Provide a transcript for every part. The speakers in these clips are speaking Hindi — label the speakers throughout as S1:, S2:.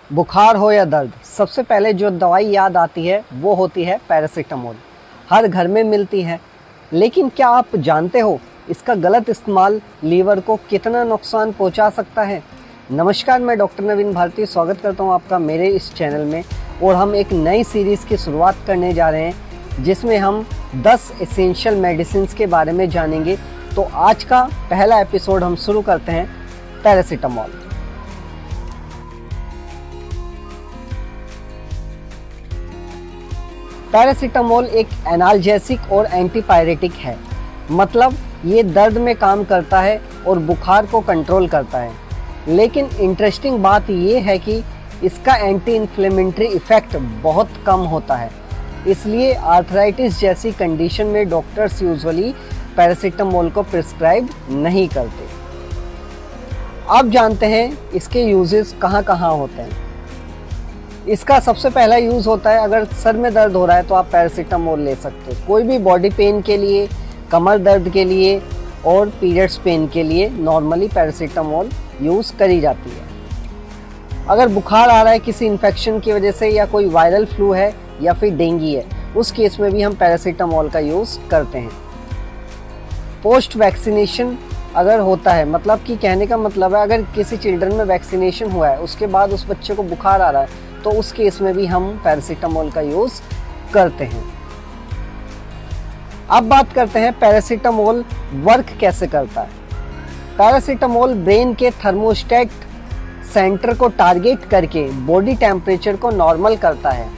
S1: बुखार हो या दर्द, सबसे पहले जो दवाई याद आती है वो होती है पैरासीटामोल। हर घर में मिलती है, लेकिन क्या आप जानते हो इसका गलत इस्तेमाल लीवर को कितना नुकसान पहुंचा सकता है। नमस्कार, मैं डॉक्टर नवीन भारती स्वागत करता हूं आपका मेरे इस चैनल में। और हम एक नई सीरीज़ की शुरुआत करने जा रहे हैं जिसमें हम 10 एसेंशियल मेडिसिन के बारे में जानेंगे। तो आज का पहला एपिसोड हम शुरू करते हैं पैरासीटामोल। पैरासीटामोल एक एनाल्जेसिक और एंटीपायरेटिक है, मतलब ये दर्द में काम करता है और बुखार को कंट्रोल करता है। लेकिन इंटरेस्टिंग बात ये है कि इसका एंटी इन्फ्लेमेटरी इफेक्ट बहुत कम होता है। इसलिए आर्थराइटिस जैसी कंडीशन में डॉक्टर्स यूजुअली पैरासीटामोल को प्रिस्क्राइब नहीं करते। अब जानते हैं इसके यूजेस कहाँ कहाँ होते हैं। इसका सबसे पहला यूज़ होता है अगर सर में दर्द हो रहा है तो आप पैरासीटामोल ले सकते हो। कोई भी बॉडी पेन के लिए, कमर दर्द के लिए और पीरियड्स पेन के लिए नॉर्मली पैरासीटामोल यूज़ करी जाती है। अगर बुखार आ रहा है किसी इन्फेक्शन की वजह से, या कोई वायरल फ्लू है या फिर डेंगू है, उस केस में भी हम पैरासीटामोल का यूज़ करते हैं। पोस्ट वैक्सीनेशन अगर होता है, मतलब कि कहने का मतलब है अगर किसी चिल्ड्रन में वैक्सीनेशन हुआ है उसके बाद उस बच्चे को बुखार आ रहा है तो उस केस में भी हम पैरासीटामोल का यूज़ करते हैं। अब बात करते हैं पैरासीटामोल वर्क कैसे करता है। पैरासीटामोल ब्रेन के थर्मोस्टेट सेंटर को टारगेट करके बॉडी टेम्परेचर को नॉर्मल करता है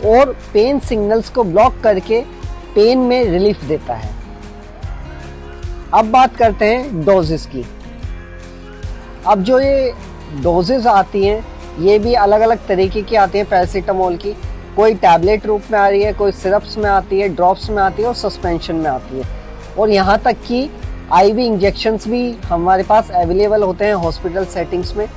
S1: और पेन सिग्नल्स को ब्लॉक करके पेन में रिलीफ देता है। अब बात करते हैं डोजेस की। अब जो ये डोजेस आती हैं ये भी अलग अलग तरीके की आती है पैरासीटामोल की। कोई टैबलेट रूप में आ रही है, कोई सिरप्स में आती है, ड्रॉप्स में आती है और सस्पेंशन में आती है। और यहाँ तक कि आईवी इंजेक्शंस भी हमारे पास अवेलेबल होते हैं हॉस्पिटल सेटिंग्स में।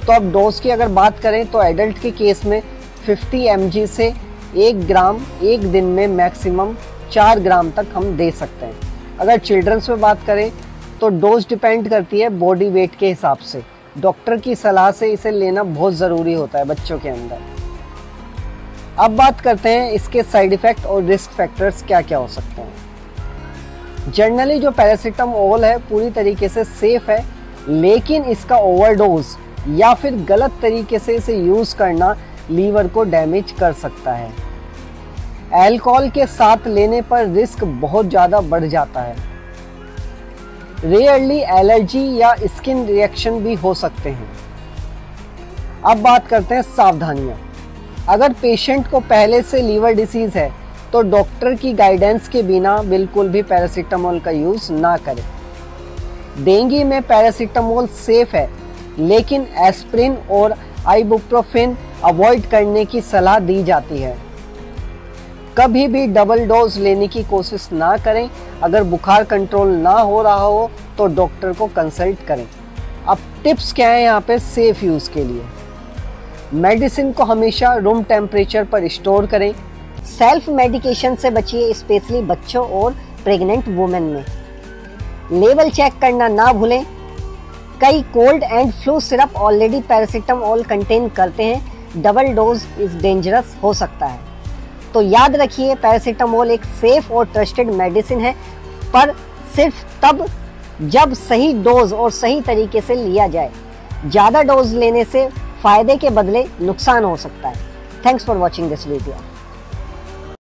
S1: तो अब डोज की अगर बात करें तो एडल्ट के केस में 50 mg से 1 ग्राम एक दिन में मैक्सिमम 4 ग्राम तक हम दे सकते हैं। अगर चिल्ड्रंस में बात करें तो डोज डिपेंड करती है बॉडी वेट के हिसाब से। डॉक्टर की सलाह से इसे लेना बहुत ज़रूरी होता है बच्चों के अंदर। अब बात करते हैं इसके साइड इफ़ेक्ट और रिस्क फैक्टर्स क्या क्या हो सकते हैं। जनरली जो पैरासीटामोल है पूरी तरीके से सेफ है, लेकिन इसका ओवरडोज या फिर गलत तरीके से इसे यूज़ करना लीवर को डैमेज कर सकता है। अल्कोहल के साथ लेने पर रिस्क बहुत ज़्यादा बढ़ जाता है। रेयरली एलर्जी या स्किन रिएक्शन भी हो सकते हैं। अब बात करते हैं सावधानियां। अगर पेशेंट को पहले से लीवर डिसीज है तो डॉक्टर की गाइडेंस के बिना बिल्कुल भी पैरासीटामोल का यूज़ ना करें। डेंगू में पैरासीटामोल सेफ है, लेकिन एस्प्रिन और आइबुप्रोफेन अवॉइड करने की सलाह दी जाती है। कभी भी डबल डोज लेने की कोशिश ना करें। अगर बुखार कंट्रोल ना हो रहा हो तो डॉक्टर को कंसल्ट करें। अब टिप्स क्या है यहाँ पे सेफ यूज़ के लिए। मेडिसिन को हमेशा रूम टेम्परेचर पर स्टोर करें।
S2: सेल्फ मेडिकेशन से बचिए, स्पेशली बच्चों और प्रेग्नेंट वुमेन में। लेवल चेक करना ना भूलें। कई cold and flu syrup already paracetamol contain करते हैं। डबल डोज इज डेंजरस हो सकता है। तो याद रखिए, पैरासीटामोल एक सेफ और ट्रस्टेड मेडिसिन है, पर सिर्फ तब जब सही डोज और सही तरीके से लिया जाए। ज़्यादा डोज लेने से फायदे के बदले नुकसान हो सकता है। Thanks for watching this video.